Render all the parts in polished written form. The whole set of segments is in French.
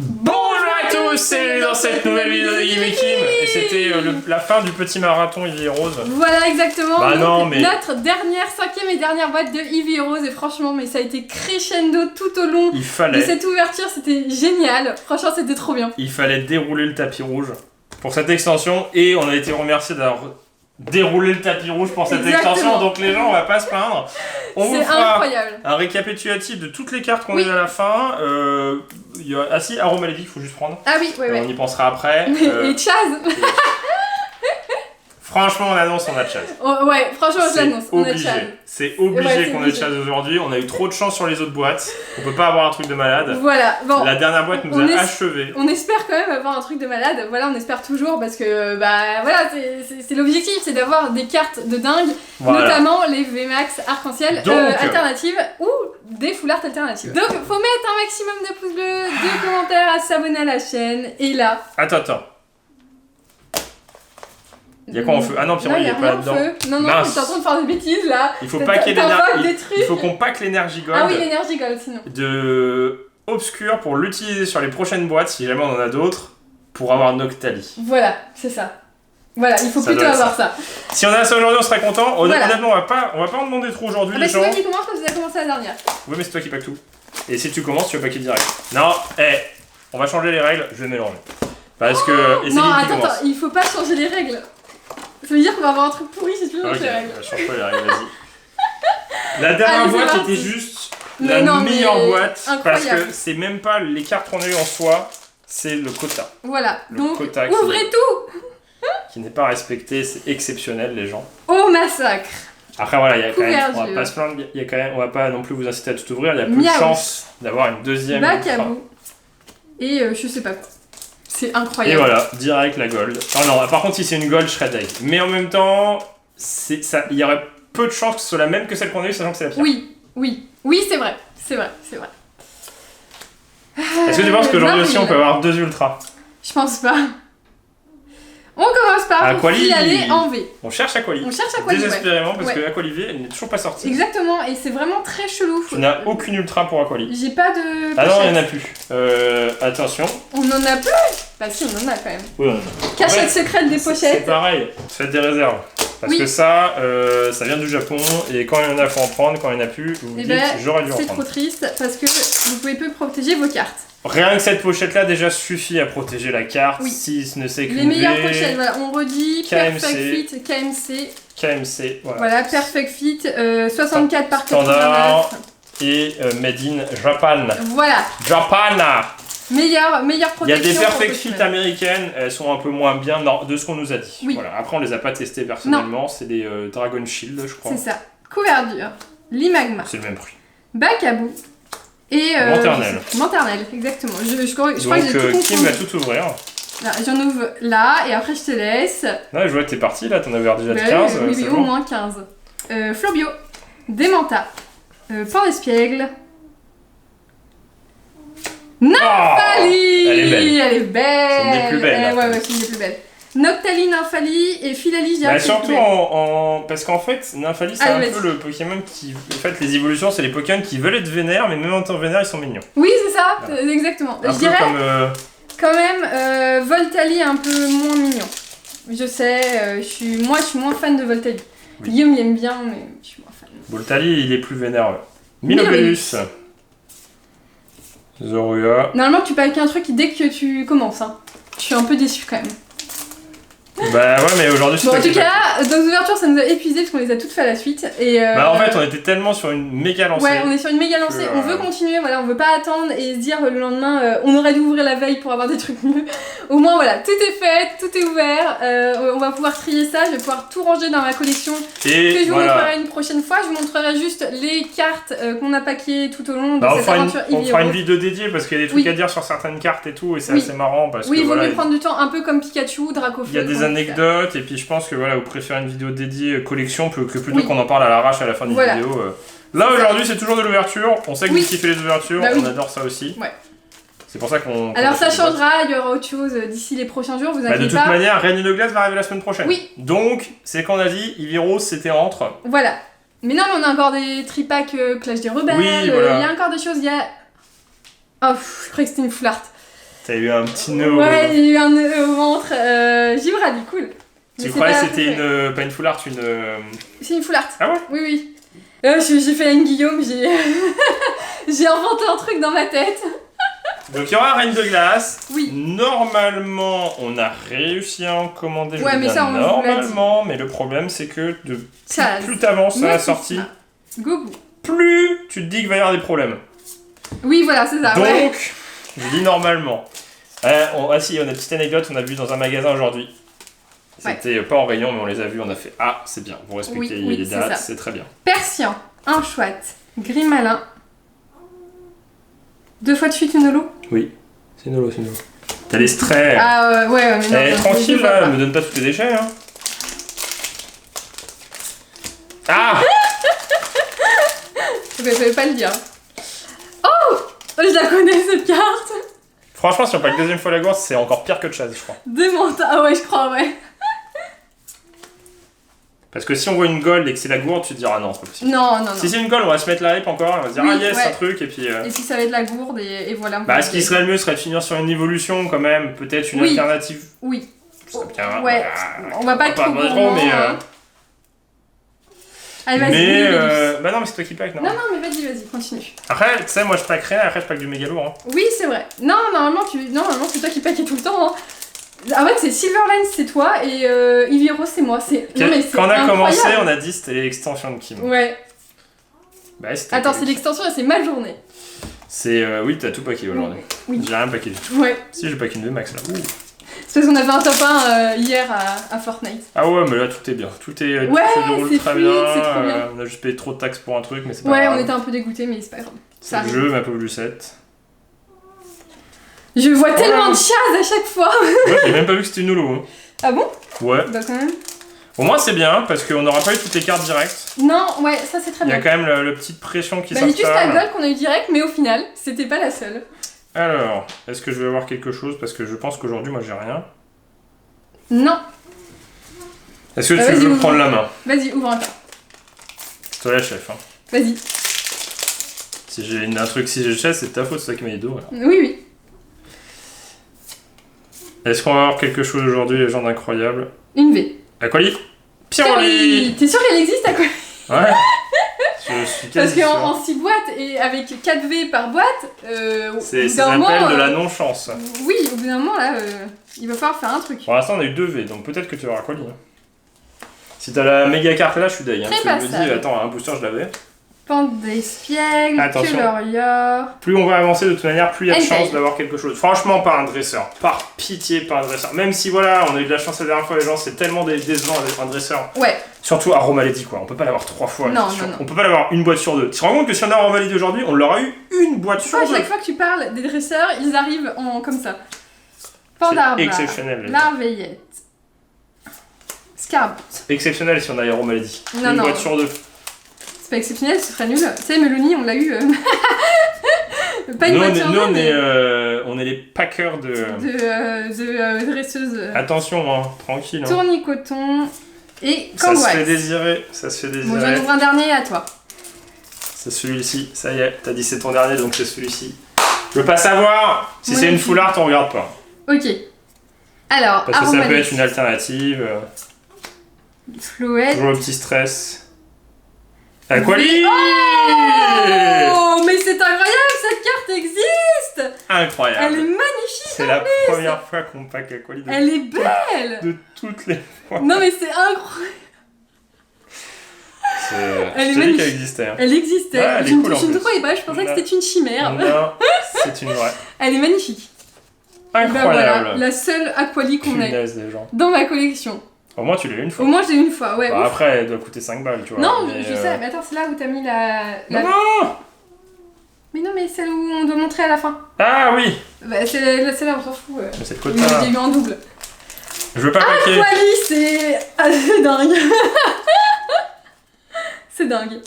Bonjour à tous, c'est dans cette nouvelle vidéo de Guillaume et Kim. Et c'était la fin du petit marathon Ivy et Rose. Voilà exactement, bah donc, non, mais... notre cinquième et dernière boîte de Ivy et Rose. Et franchement, mais ça a été crescendo tout au long de cette ouverture, c'était génial. Franchement, c'était trop bien. Il fallait dérouler le tapis rouge pour cette extension. Et on a été remerciés d'avoir déroulé le tapis rouge pour cette extension. Donc les gens, on va pas se plaindre. On vous fera incroyable. Un récapitulatif de toutes les cartes qu'on a eu à la fin. Ah si, Arôme Maléfique, il faut juste prendre. Ah oui, on y pensera après. Et Chaz. Franchement, on annonce, on a Chaz. Oh, ouais, franchement, je l'annonce, on a Chaz. C'est obligé qu'on ait Chaz aujourd'hui. On a eu trop de chance sur les autres boîtes. On peut pas avoir un truc de malade. Voilà, bon. La dernière boîte nous a achevé. On espère quand même avoir un truc de malade. Voilà, on espère toujours parce que, bah voilà, c'est l'objectif, c'est d'avoir des cartes de dingue. Voilà. Notamment les VMAX arc-en-ciel alternatives ou des full art alternatives. Donc, faut mettre un maximum de pouces bleus, de commentaires, à s'abonner à la chaîne. Et là. Attends. Y'a quoi en feu? Ah non, Pierrot, il est pas là-dedans. Non, t'es en train de faire des bêtises là. Il faut pas qu'il y ait il faut qu'on pack l'énergie gold. Ah oui, l'énergie gold sinon. De obscur pour l'utiliser sur les prochaines boîtes, si jamais on en a d'autres, pour avoir Noctali. Voilà, c'est ça. Voilà, il faut plutôt avoir ça. Si on a ça aujourd'hui, on serait content. Honnêtement, on va pas en demander trop aujourd'hui. C'est toi qui commence parce que tu as commencé la dernière. Oui, mais c'est toi qui pack tout. Et si tu commences, tu vas packer direct. Non, on va changer les règles, je vais mélanger. Parce que. Non, attends, il faut pas changer les règles. Ça veut dire qu'on va avoir un truc pourri si tu veux changer les règles. Change pas les règles, vas-y. La dernière boîte était juste la meilleure boîte. Incroyable. Parce que c'est même pas les cartes qu'on a eues en soi, c'est le quota. Voilà, donc quota ouvrez tout qui n'est pas respecté, c'est exceptionnel les gens. Au massacre. Après voilà, il y a quand même, on va pas se plaindre, on va pas non plus vous inciter à tout ouvrir, il y a peu de chance d'avoir une deuxième. Bac à bout. Et je sais pas quoi. C'est incroyable. Et voilà, direct la gold. Non, par contre, si c'est une gold, je serais deg. Mais en même temps, il y aurait peu de chances que ce soit la même que celle qu'on a eue, sachant que c'est la pire. Oui, c'est vrai. Est-ce que tu penses qu'aujourd'hui aussi, on peut avoir deux ultras? Je pense pas. On commence par aller en V. On cherche Aqualivi. Désespérément, parce que Aqualivi, elle n'est toujours pas sortie. Exactement, et c'est vraiment très chelou. Tu n'as aucune ultra pour Aqualivi. J'ai pas de. Ah non, il n'y en a plus. Attention. On en a plus? Bah si, on en a quand même. Oui, on en a. Cachette secrète des pochettes. C'est pareil, faites des réserves. Parce que ça vient du Japon, et quand il y en a, faut en prendre, quand il n'y en a plus, vous vous dites, j'aurais dû en prendre. C'est trop triste, parce que vous pouvez peu protéger vos cartes. Rien que cette pochette-là déjà suffit à protéger la carte, si ce ne c'est que les meilleures pochettes, voilà, on redit, KMC, Perfect Fit, KMC, voilà. Voilà, Perfect Fit, 64 par 89. Standard et Made in Japan. Voilà. Japana. Meilleure protection. Il y a des Perfect Fit américaines, elles sont un peu moins bien de ce qu'on nous a dit. Oui. Voilà. Après, on les a pas testées personnellement, c'est des Dragon Shield, je crois. C'est ça. Couverture, l'Imagma. C'est le même prix. Bac à bout. Et Maternelle, exactement. Je crois que j'ai tout Donc Kim va tout ouvrir. J'en ouvre là, et après je te laisse. Non, je vois que t'es parti là, t'en avais déjà de 15. Oui, au moins 15. Flobio, Démenta, Port d'Espiègle. Nymphalie! Elle est belle! C'est une des plus belles. Ouais, c'est une des plus belles. Noctali, Nymphalie et Philalie, je dirais. Surtout parce qu'en fait, Nymphalie, c'est un peu le Pokémon qui. En fait, les évolutions, c'est les Pokémon qui veulent être vénères, mais même en tant que vénères, ils sont mignons. Oui, c'est ça, exactement. Je dirais comme. Quand même, Voltali est un peu moins mignon. Je sais, je suis moins fan de Voltali. Oui. Guillaume l'aime bien, mais je suis moins fan. Voltali, il est plus vénère. Milobellus. Zorua. Normalement, tu packs un truc dès que tu commences. Hein. Je suis un peu déçue quand même. Bah ouais, mais aujourd'hui c'est en tout cas, dans les ouvertures ça nous a épuisé parce qu'on les a toutes fait à la suite. Et en fait, on était tellement sur une méga lancée. Ouais, on est sur une méga lancée. On veut continuer, voilà, on veut pas attendre et se dire le lendemain on aurait dû ouvrir la veille pour avoir des trucs mieux. Au moins, voilà, tout est fait, tout est ouvert. On va pouvoir trier ça, je vais pouvoir tout ranger dans ma collection. Et que je vous montrerai une prochaine fois. Je vous montrerai juste les cartes qu'on a paquées tout au long de cette aventure. On fera une vidéo dédiée parce qu'il y a des trucs à dire sur certaines cartes et tout, et c'est assez marrant. Parce que, il vaut mieux prendre du temps, un peu comme Pikachu, Dracofeu. Il y a des anecdotes. Et puis je pense que vous préférez une vidéo dédiée collection que plutôt qu'on en parle à l'arrache à la fin d'une vidéo. Là aujourd'hui c'est toujours de l'ouverture, on sait que vous kiffez les ouvertures, on adore ça aussi. Ouais. C'est pour ça qu'on... Alors ça changera, il y aura autre chose d'ici les prochains jours, vous inquiétez pas. De toute manière, Reine de glace va arriver la semaine prochaine. Oui. Donc c'est qu'on a dit, Ivy Rose c'était entre. Voilà. Mais non, mais on a encore des tripacks Clash des Rebelles, il y a encore des choses, il y a... Oh, je croyais que c'était une full art. T'as eu un petit nœud. Ouais, il y a eu un nœud au ventre. Givrali, cool. Tu croyais que c'était pas une full art, une. C'est une full art. Ah ouais? Oui, oui. J'ai fait une Guillaume, j'ai inventé un truc dans ma tête. Donc il y aura un Reine de glace. Oui. Normalement, on a réussi à en commander. Ouais, mais ça, on normalement, mais le problème, c'est que plus t'avances à la sortie, plus tu te dis qu'il va y avoir des problèmes. Oui, voilà, c'est ça. Donc, je dis normalement. Ah si, on a une petite anecdote, on a vu dans un magasin aujourd'hui. C'était pas en rayon, mais on les a vus, on a fait ah, c'est bien, vous respectez les dates, c'est très bien. Persien, un chouette, gris malin. 2 fois de suite une holo? Oui, c'est une holo, c'est une holo. T'as les strays. Ah ouais, mais non. Tranquille là, me donne pas tous tes déchets. Hein. Ah Je vais pas le dire. Oh, je la connais cette carte. Franchement, si on pack deuxième fois la gourde, c'est encore pire que de chasse, je crois. Démenta, ah ouais, je crois, ouais. Parce que si on voit une gold et que c'est la gourde, tu te diras non, c'est pas possible. Non, non, non. Si c'est une gold, on va se mettre la hype encore, on va se dire ah yes, un truc, et puis. Et si ça va être la gourde, et voilà. Bah, ce qui serait le mieux serait de finir sur une évolution quand même, peut-être une alternative. Oui. Ça serait bien. Ouais, on va pas être trop gourmand, mais. Allez, vas-y. Mais bah non, mais c'est toi qui pack, non? Non, non, mais vas-y, continue. Après, tu sais, moi je pack rien, après je pack du méga lourd. Hein. Oui, c'est vrai. Non, normalement, c'est toi qui packais tout le temps. Hein. En fait, c'est Silverline, c'est toi, et Ivy-Rose, c'est moi. Quand on a commencé, on a dit c'était l'extension de Kim. Ouais. Bah, attends, c'est l'extension et c'est ma journée. C'est. Oui, t'as tout packé aujourd'hui. Oui. J'ai rien packé du tout. Ouais. Si, j'ai packé une max là. C'est parce qu'on a fait un top 1 hier à Fortnite. Ah ouais, mais là tout est bien. Tout est. Ouais, c'est très bien. C'est trop bien. On a juste payé trop de taxes pour un truc, mais c'est pas grave. Ouais, on était un peu dégoûtés, mais c'est pas grave. C'est le jeu, ma pauvre Lucette. Je vois tellement de chats à chaque fois. Ouais, j'ai même pas vu que c'était une holo. Hein. Ah bon? Ouais. Bah quand même. Au moins c'est bien, parce qu'on n'aura pas eu toutes les cartes directes. Non, ouais, ça c'est très bien. Il y a quand même le petite pression qui s'installe. Il y a juste la gold qu'on a eu direct, mais au final, c'était pas la seule. Alors, est-ce que je vais avoir quelque chose? Parce que je pense qu'aujourd'hui, moi j'ai rien. Non. Est-ce que tu veux prendre la main? Vas-y, ouvre un cas. C'est toi la chef. Hein. Vas-y. Si j'ai un truc, si j'ai le chef, c'est ta faute, c'est toi qui m'as dit dos. Oui, oui. Est-ce qu'on va avoir quelque chose aujourd'hui, les gens d'incroyable? Une V. Aquali? Piroli! T'es sûr qu'elle existe, Aquali? Ouais. Je suis quasi Parce qu'en 6 boîtes et avec 4 V par boîte, c'est ce qu'on appelle de la non-chance. Oui, au bout d'un moment, là, il va falloir faire un truc. Pour l'instant, on a eu 2 V, donc peut-être que tu auras Aquali. Hein. Si t'as la méga carte là, je suis deg. Hein, parce que je me dis, attends, un booster, je l'avais. Pente d'espiègle, Keloria. Plus on va avancer de toute manière, plus il y a de chance d'avoir quelque chose. Franchement, pas un dresseur. Par pitié, pas un dresseur. Même si voilà, on a eu de la chance la dernière fois, les gens, c'est tellement décevant un dresseur. Ouais. Surtout à Romaledi, quoi. On peut pas l'avoir 3 fois. Non, on peut pas l'avoir une boîte sur 2. Tu te rends compte que si on a Romaledi aujourd'hui, on l'aura eu une boîte sur 2. À chaque fois que tu parles des dresseurs, ils arrivent comme ça. Pandarbra. Exceptionnel. Larveillette. Scarbout. Exceptionnel si on a Romaledi. Une boîte sur 2. C'est pas exceptionnel, ce serait nul. Tu sais, Meloni, on l'a eu. Pas une voiture. Nous, on est les packers de dresseuses. Attention, hein, tranquille. Hein. Tournicoton et Kangawax. Ça se fait désirer, ça se fait désirer. Bon, j'en ouvre un dernier à toi. C'est celui-ci, ça y est, t'as dit c'est ton dernier, donc c'est celui-ci. Je veux pas savoir, si c'est une full art, on regarde pas. Ok. Alors, parce que ça peut être une alternative. Flouette. Toujours le petit stress. Aquali! Oh, mais c'est incroyable, cette carte existe! Incroyable! Elle est magnifique! C'est la première fois qu'on pack Aquali. Elle est belle! De toutes les fois. Non, mais c'est incroyable! Elle est magnifique. Qu'elle existait. Hein. Elle existait. Ouais, elle est cool, je ne te croyais pas, je pensais que c'était une chimère. Non, c'est une vraie. Elle est magnifique. Incroyable! Ben voilà, la seule Aquali qu'on a dans ma collection. Au moins tu l'as eu une fois. Au moins j'ai eu une fois, ouais. Bah, après elle doit coûter 5 balles, tu vois. Non, je sais, mais attends, c'est là où t'as mis la... Non. Mais non, mais celle où on doit montrer à la fin. Ah oui. Bah celle-là, on s'en fout. Mais c'est de côté là. Il y a eu en double. Je veux pas paquer. Aquali, c'est... Ah, c'est dingue. C'est dingue.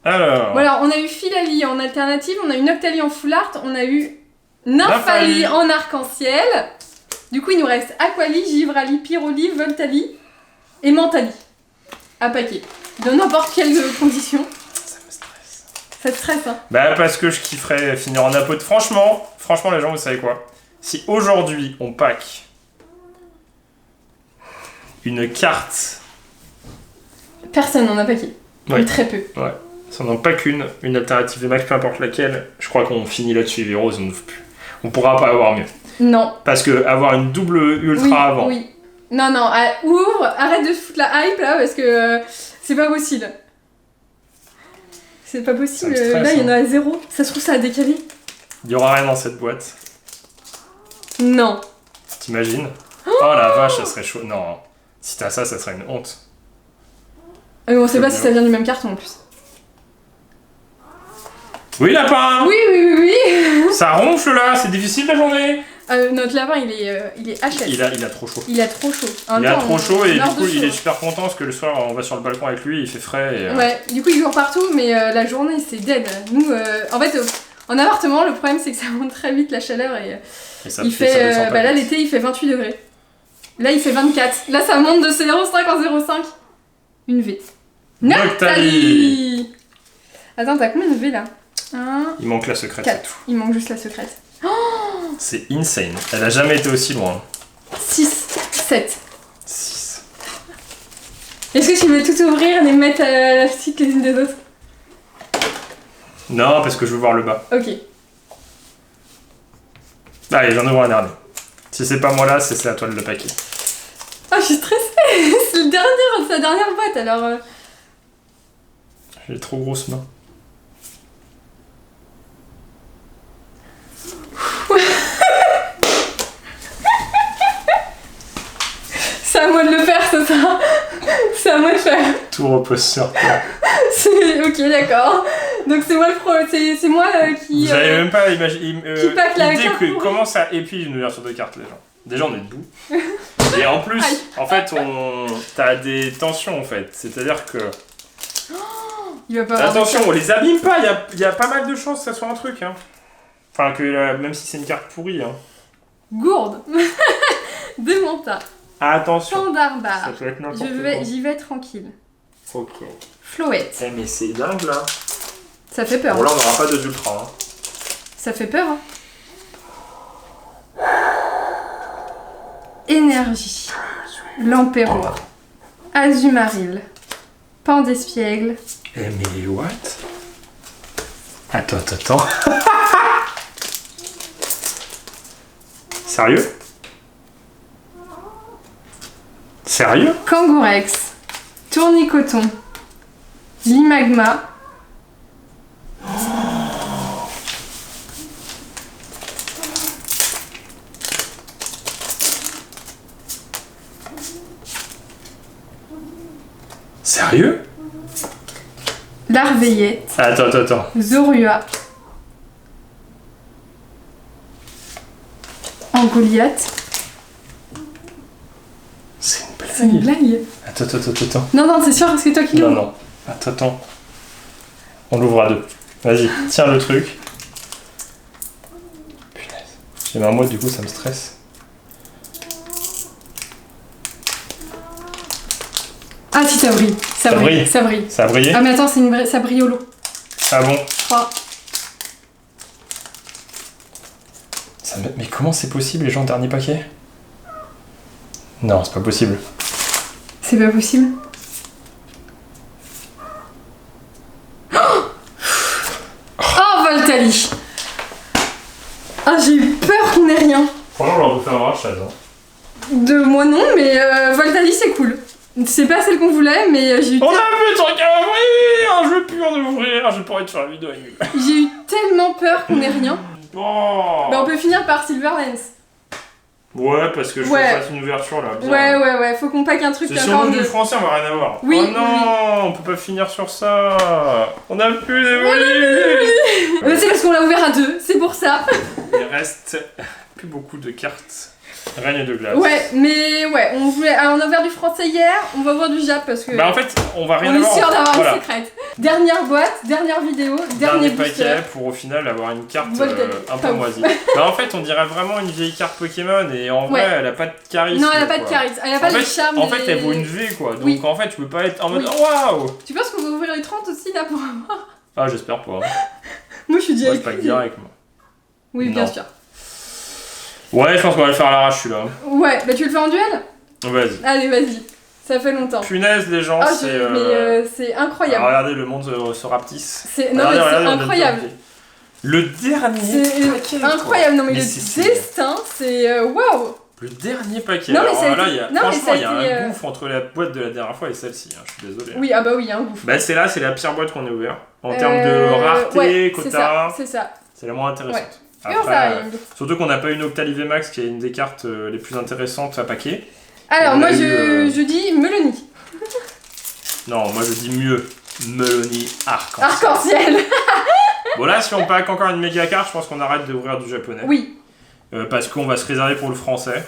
Alors... Bon alors, on a eu Philalie en alternative, on a eu Noctali en full art, on a eu Nymphali en arc-en-ciel. Du coup, il nous reste Aquali, Givrali, Piroli, Voltali et Mentali à paquer. De n'importe quelle condition. Ça me stresse. Ça te stresse, hein? Bah, parce que je kifferais finir en apôtre. Franchement, franchement les gens, vous savez quoi? Si aujourd'hui on pack une carte... Personne n'en a packé. Ouais. Ou très peu. Ouais. Si on n'en pack une alternative de max, peu importe laquelle, je crois qu'on finit là-dessus, Véro, on ne veut plus. On pourra pas avoir mieux. Non. Parce que avoir une double ultra avant... Oui. Non, ouvre, arrête de foutre la hype là, parce que c'est pas possible. C'est pas possible, stresse, là il y en a 0. Ça se trouve ça a décalé. Il y aura rien dans cette boîte. Non. T'imagines? Oh la vache, ça serait chaud. Non, si t'as ça, ça serait une honte. On sait pas si ça vient du même carton en plus. Oui, lapin! Oui. Ça ronfle là, c'est difficile la journée. Notre lapin il est HS. Il a trop chaud. Il a trop chaud. Il a trop chaud et du coup il est super content parce que le soir on va sur le balcon avec lui, il fait frais. Et, Ouais, du coup il court partout mais la journée c'est dead. Nous, en fait, en appartement le problème c'est que ça monte très vite la chaleur et ça, il fait... là l'été il fait 28 degrés. Là il fait 24. Là ça monte de 0,5 en 0,5. Une V. Noctali. Attends, t'as combien de V là? 1... Il manque la secrète, 4. c'est tout. Il manque juste la secrète. C'est insane. Elle a jamais été aussi loin. 6, 7. 6. Est-ce que tu veux tout ouvrir et les mettre à la suite les unes des autres? Non, parce que je veux voir le bas. Ok. Allez, j'en ouvre un dernier. Si c'est pas moi là, c'est à toi de le paquer. Ah, je suis stressée. C'est sa dernière boîte alors. J'ai trop grosses mains. C'est à moi de le faire, c'est ça. C'est à moi de faire. Tout repose sur toi. Ok, d'accord. Donc c'est moi le pro, c'est moi qui. J'avais même pas imaginé. Qui pack la carte. Comment ça épile une ouverture de carte, les gens? Déjà, on est debout. Et en plus, en fait, t'as des tensions en fait. C'est-à-dire que. Il va pas attention, on les abîme pas. Il y a pas mal de chances que ça soit un truc. Hein. Enfin, que même si c'est une carte pourrie. Hein. Gourde. Démonta. Attention. Standard bar. Ça peut être n'importe quoi. J'y vais tranquille. Ok. Floette. Eh, mais c'est dingue là. Ça fait peur. Bon, là, on n'aura pas de ultra. Hein. Ça fait peur. Hein. Énergie. Lampérois. Azumaril. Pan d'espiègle. Eh, mais what? Attends. Sérieux? Sérieux? Kangourex. Tournicoton. Limagma. Sérieux? Larveillette. Attends. Zorua. Angoliath. C'est une blague. C'est une blague. Attends. Non, c'est sûr, c'est toi qui l'ouvres. Non. Attends. On l'ouvre à deux. Vas-y, tiens le truc. Punaise. J'ai un mot, du coup, ça me stresse. Ah si, ça brille. Ça brille. Ça a brillé? Ah mais attends, ça brille au lot. Ah bon? 3. Mais comment c'est possible, les gens, dernier paquet? Non, c'est pas possible. C'est pas possible. Oh, Voltali. Ah, j'ai eu peur qu'on ait rien. Franchement, on va faire un rachat, hein. De moi non, mais Voltali c'est cool. C'est pas celle qu'on voulait, mais j'ai eu... On a plus de trucs à ouvrir! Je veux plus en ouvrir, j'ai pas envie de faire la vidéo avec lui. J'ai eu tellement peur qu'on ait rien. Bon. Bah on peut finir par Silverlens. Ouais, parce que je fasse une ouverture là. Bien. Ouais, faut qu'on pack un truc. C'est sur nous du français, on va rien avoir. Oui. Oh non, on peut pas finir sur ça. On a plus d'évoluer. Mais c'est parce qu'on l'a ouvert à 2, c'est pour ça. Il reste plus beaucoup de cartes. Règne de glace. Ouais, mais ouais, on a ouvert du français hier, on va ouvrir du Jap parce que... Bah en fait, on va rien avoir. avoir. On est sûr d'avoir une secrète. Dernière boîte, dernière vidéo, dernier paquet pour au final avoir une carte un peu moisie. Bah en fait, on dirait vraiment une vieille carte Pokémon et en vrai, elle a pas de charisme. Non, elle a pas de charisme, elle a pas de charme. En fait, elle vaut une V quoi, donc en fait, tu peux pas être en mode waouh. Tu penses qu'on va ouvrir les 30 aussi là pour avoir... Ah, j'espère pas. Moi je suis direct. Moi je pack direct moi. Oui, bien sûr. Ouais, je pense qu'on va le faire à l'arrache celui-là. Ouais, bah tu le fais en duel? Vas-y. Allez, vas-y. Ça fait longtemps. Punaise, les gens, c'est incroyable. Alors, regardez, le monde se rapetisse. Non, mais c'est incroyable. Le dernier paquet. Incroyable, non, mais le destin, c'est waouh! Le dernier paquet. Non, mais alors, là, franchement, il y a un gouffre entre la boîte de la dernière fois et celle-ci. Hein, je suis désolé. Oui, ah bah oui, il y a un gouffre. Bah, c'est la pire boîte qu'on ait ouverte. En termes de rareté, quota. C'est ça. C'est la moins intéressante. Ouais. Après, surtout qu'on n'a pas une Octali VMAX qui est une des cartes les plus intéressantes à paquet. Alors, moi, je dis Melony. Non, moi je dis mieux. Melony Arc-en-Ciel. Arc-en-Ciel. Bon, là, si on pack encore une méga carte, je pense qu'on arrête d'ouvrir du japonais. Oui. Parce qu'on va se réserver pour le français.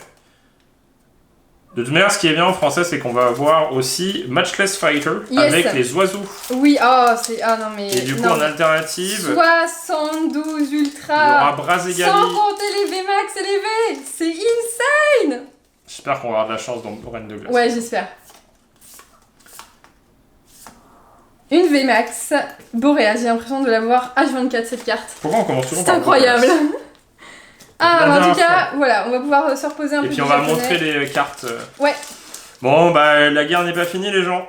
De toute manière, ce qui est bien en français, c'est qu'on va avoir aussi Matchless Fighter avec les oiseaux. Oui, non mais... Et du coup, en alternative... 72 Ultra. Il y aura Brazegali. Sans compter les VMAX et les V. C'est insane. J'espère qu'on va avoir de la chance dans Reine de Glace. Ouais, j'espère. Une VMAX Boréas, j'ai l'impression de l'avoir H24 cette carte. Pourquoi on commence toujours par incroyable. En tout cas, voilà, on va pouvoir se reposer un peu. Et puis on va montrer les cartes. Ouais. Bon, bah la guerre n'est pas finie, les gens.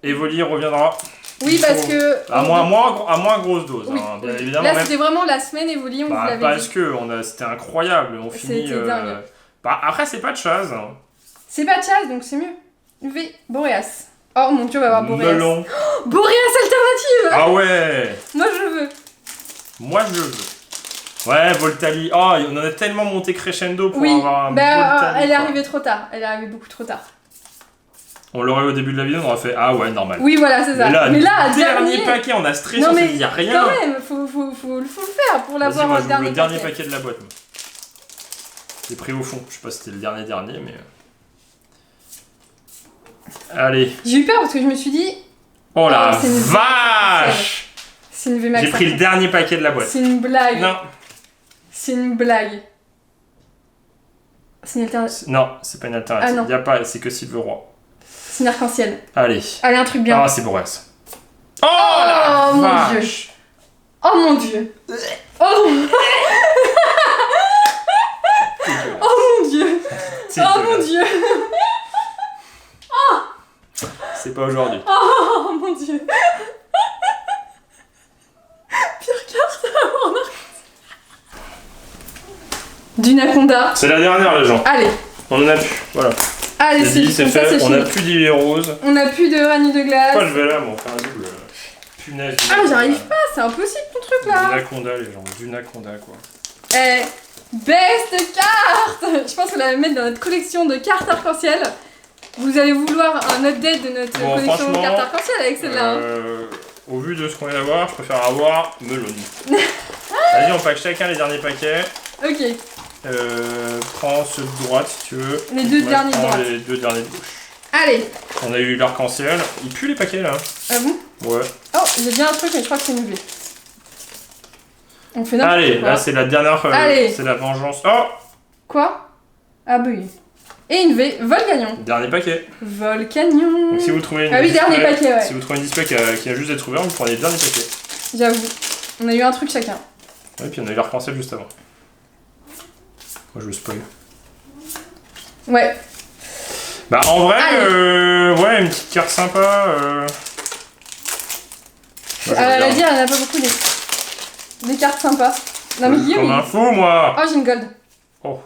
Evoli reviendra. Oui, parce que... À moins grosse dose, oui, hein, bien évidemment. Là, c'était vraiment la semaine Evoli, on vous l'avait dit. Parce que c'était incroyable, on finit... C'était dingue. Après, c'est pas de chasse. Hein. C'est pas de chasse, donc c'est mieux. V, Boréas. Oh mon dieu, on va avoir Boréas. Melon. Oh, Boréas alternative. Ah ouais. Moi, je veux. Moi, je veux. Ouais, Voltali. Oh, on en a tellement monté crescendo pour avoir un Voltali. Elle est arrivée trop tard. Elle est arrivée beaucoup trop tard. On l'aurait au début de la vidéo, on aurait fait ah ouais, normal. Oui, voilà, c'est ça. Mais là, dernier paquet, on a stressé, on s'est dit, y a rien. Quand même, faut le faire pour l'avoir le dernier paquet de la boîte. J'ai pris au fond. Je sais pas si c'était le dernier, mais. Allez. J'ai eu peur parce que je me suis dit. Oh la vache! C'est une VMAX. J'ai pris le dernier paquet de la boîte. C'est une blague. Non. C'est une blague. C'est une alternative. Non, c'est pas une alternative. Ah non. Y a pas, c'est que Silveroi. C'est une arc-en-ciel. Allez. Allez, un truc bien. Ah, c'est Boréas. Oh mon vache. dieu. Oh mon dieu. Oh mon dieu. Oh mon dieu. Oh mon dieu. Oh. C'est pas aujourd'hui. Oh mon dieu. Pire carte en arc. Dunaconda. C'est la dernière, les gens. Allez. On en a plus. Voilà. Allez, c'est fait. On a plus d'îlet rose. On a plus de Reine de Glace. Pourquoi je vais là, on fait un double. Punaise. Ah, j'arrive pas, c'est impossible ton truc là. Dunaconda, les gens. Dunaconda, quoi. Eh, best carte. Je pense qu'on va la mettre dans notre collection de cartes arc-en-ciel. Vous allez vouloir un update de notre collection de cartes arc-en-ciel avec celle-là. Au vu de ce qu'on vient d'avoir, je préfère avoir Melony. Vas-y, on pack chacun les derniers paquets. Ok. Prends ceux de droite si tu veux. Les deux derniers de droite. Les deux derniers de gauche. Allez. On a eu l'arc-en-ciel. Il pue les paquets là. Ah bon? Ouais. Oh, j'ai bien un truc, mais je crois que c'est une V. On fait n'importe quoi. Allez, là c'est la dernière. C'est la vengeance. Oh! Quoi? Ah bah oui. Et une V, Volcanion. Dernier paquet. Volcanion. Donc si vous trouvez une dernier paquet, ouais. Si vous trouvez une display qui a juste d'être ouvert, vous prenez le dernier paquet. J'avoue. On a eu un truc chacun. Ouais, puis on a eu l'arc-en-ciel juste avant. Moi je veux spoil. Ouais. Bah en vrai, ouais, une petite carte sympa. À la dire, il n'y en a pas beaucoup des cartes sympas. Non mais comme un fou, moi. Oh, j'ai une gold. Oh,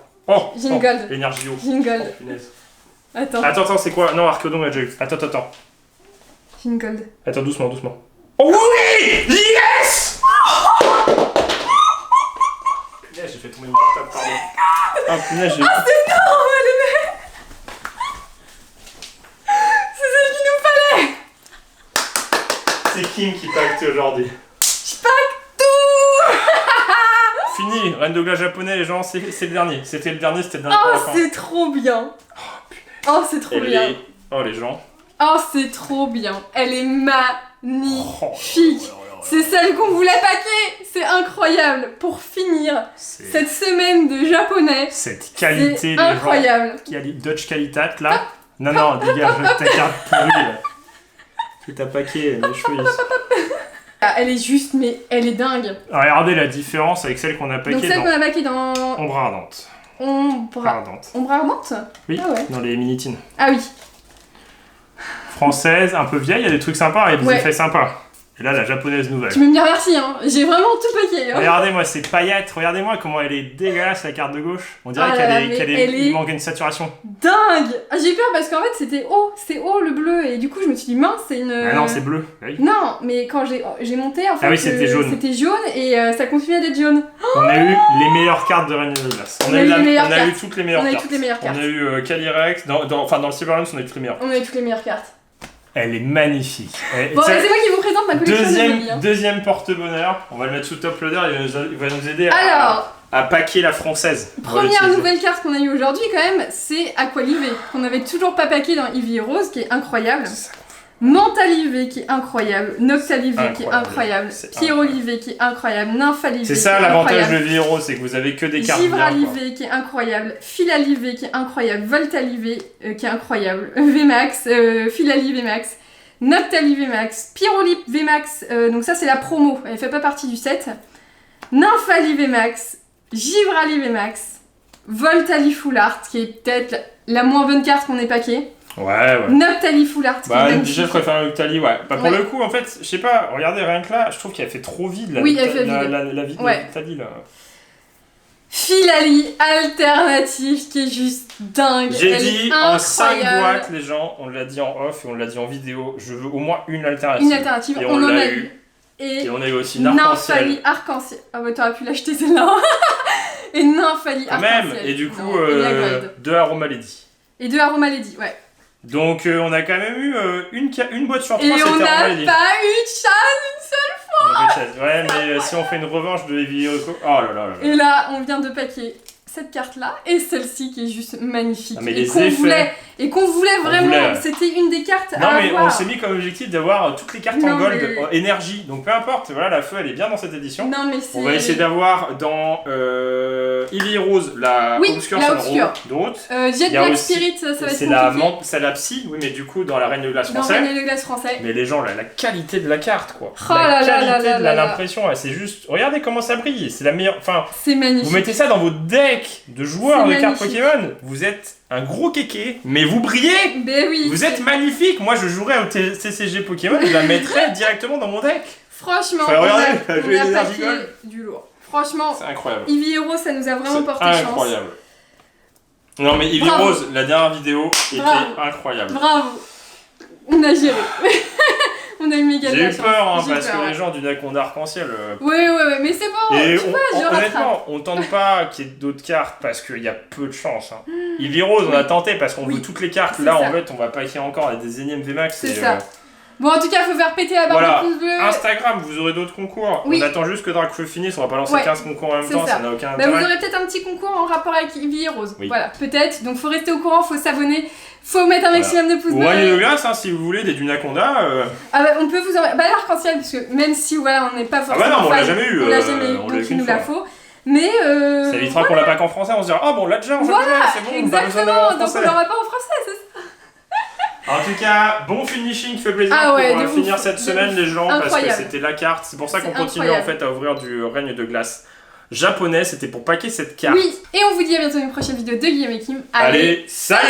j'ai une gold. Énergio. J'ai une gold. Oh, punaise. Attends, c'est quoi? Non, Arcodon, j'ai eu. Attends. J'ai une gold. Attends, doucement. Oh oui! Yes! Punaise, j'ai fait tomber mon portable, pardon. Ah, punaise, j'ai... Ah, c'est énorme, les mecs! C'est celle qu'il nous fallait! C'est Kim qui pacte aujourd'hui. Je pacte tout! Fini, Reine de Glace japonais, les gens, c'est le dernier. C'était le dernier pour la Oh, fin. c'est trop bien! Oh, punaise. Oh, c'est trop bien! Oh, les gens. Oh, c'est trop bien! Elle est magnifique! C'est celle qu'on voulait paquer! C'est incroyable! Pour finir cette semaine de japonais, cette qualité, c'est incroyable! Dutch Qualitat, là. Non, dégage, ta carte pourrie, là. C'est ta paquet, mes cheveux, Elle est juste, mais elle est dingue! Regardez la différence avec celle qu'on a paquée Donc celle qu'on a paquée dans... Ombre Ardente. Ombre ardente. Ombre ardente? Oui, dans les mini-tines. Ah oui. Française, un peu vieille, il y a des trucs sympas, il y a des effets sympas. Et là, la japonaise nouvelle. Tu peux me dire merci, hein. J'ai vraiment tout paquet. Hein. Regardez-moi ces paillettes, regardez-moi comment elle est dégueulasse la carte de gauche. On dirait il manque une saturation. Dingue. J'ai peur parce qu'en fait c'était haut, c'est haut le bleu et du coup je me suis dit mince c'est une... Ah non c'est bleu. Oui. Non mais quand j'ai monté en fait c'était jaune. C'était jaune et ça continuait d'être jaune. On a eu les meilleures cartes de Reine de Glace. On a eu toutes les meilleures cartes. On a eu Calyrex, dans le Silver Realms on a eu toutes les meilleures. On a eu toutes les meilleures cartes. Elle est magnifique. Bon, c'est moi qui vous présente ma collection. Deuxième porte-bonheur. On va le mettre sous top loader. Il va nous aider à packer la française. Première nouvelle carte qu'on a eu aujourd'hui quand même, c'est Aqualivé, qu'on n'avait toujours pas packé dans Eevee Rose, qui est incroyable. Mentalivé qui est incroyable, Noctalivé qui est incroyable, Pyrolivé qui est incroyable, Nymphalivé. C'est ça l'avantage de Eevee Rose, c'est que vous avez que des cartes. Givralivé qui est incroyable, Philalivé qui est incroyable, Voltalivé qui est incroyable, Vmax, Philali Vmax, Noctali Vmax, Pyrolip Vmax, donc ça c'est la promo, elle fait pas partie du set. Nymphali Vmax, Givrali Vmax, Voltali Full Art qui est peut-être la moins bonne carte qu'on ait paquée. Ouais. Noctali Full Art. Déjà je préfère Noctali, ouais. Pour le coup, en fait, je sais pas, regardez rien que là, je trouve qu'elle fait trop vide la vie de Noctali là. Philali alternative qui est juste dingue. J'ai dit en 5 boîtes, les gens, on l'a dit en off et on l'a dit en vidéo, je veux au moins une alternative. Une alternative, et on en a eu. Et on a eu aussi Nymphali. Nymphali arc-en-ciel. Ah bah t'aurais pu l'acheter celle-là. Et Nymphali arc-en-ciel. Même, et du coup, 2 Aromalady. Et 2 Aromalady, ouais. Donc on a quand même eu une boîte sur 3, c'était Aromalady. Et on n'a pas eu de chance une seule fois. Ouais, mais si on fait une revanche de Eevee Reco... Oh là là là. Et là, on vient de paquer cette carte-là et celle-ci qui est juste magnifique. Mais et qu'on voulait vraiment. C'était une des cartes à avoir. On s'est mis comme objectif d'avoir toutes les cartes en gold énergie. Donc peu importe, voilà, la feu elle est bien dans cette édition. Non, mais on va essayer d'avoir dans Eevee Rose la Obscure d'autres. Jet Black Spirit, ça va être compliqué. C'est la psy, oui, mais du coup dans la Reine de Glace français. Dans la Reine de Glace français. Mais les gens, la qualité de la carte quoi. La qualité de l'impression, c'est juste. Regardez comment ça brille, c'est la meilleure. Enfin, c'est magnifique. Vous mettez ça dans votre deck de joueurs de cartes Pokémon, vous êtes un gros kéké, mais vous brillez. Ben oui. Vous êtes magnifique. Moi, je jouerais au TCG Pokémon, je la mettrais directement dans mon deck. Franchement, on a paqué du lourd. Franchement, c'est incroyable. Eevee Rose, ça nous a vraiment porté chance. Incroyable. Non mais Eevee Rose, la dernière vidéo était incroyable. Bravo. On a géré. On a eu méga J'ai eu peur parce que les gens du deck ont d'arc-en-ciel. Oui, mais c'est bon. Et honnêtement, on tente pas qu'il y ait d'autres cartes parce qu'il y a peu de chance. Eevee Rose, on a tenté parce qu'on veut toutes les cartes. Là, en fait, on va paquer encore à des énièmes VMAX. C'est ça. Bon, en tout cas, faut faire péter la barre de pouce bleu. Instagram, vous aurez d'autres concours. On attend juste que Dracfeu finisse. On va pas lancer 15 concours en même temps, ça n'a aucun intérêt. Vous aurez peut-être un petit concours en rapport avec Eevee Rose. Voilà, peut-être. Donc, faut rester au courant, faut s'abonner. Faut mettre un maximum de pouces bleus. Ouais, il y a de glace, si vous voulez, des Dunaconda. On peut vous envoyer. L'arc-en-ciel, parce que même si on n'est pas forcément. Non, on l'a jamais eu. On l'a jamais eu, donc il nous la faut. Mais. Ça évitera qu'on l'a pas qu'en français, on se dira, ah bon, on l'a déjà en japonais, c'est bon, exactement, donc on l'aura pas en français, c'est ça. En tout cas, bon finishing qui fait plaisir pour finir cette semaine, les gens, parce que c'était la carte. C'est pour ça qu'on continue en fait à ouvrir du règne de glace japonais, c'était pour paquer cette carte. Oui, et on vous dit à bientôt dans une prochaine vidéo de Guillaume et Kim. Allez, salut!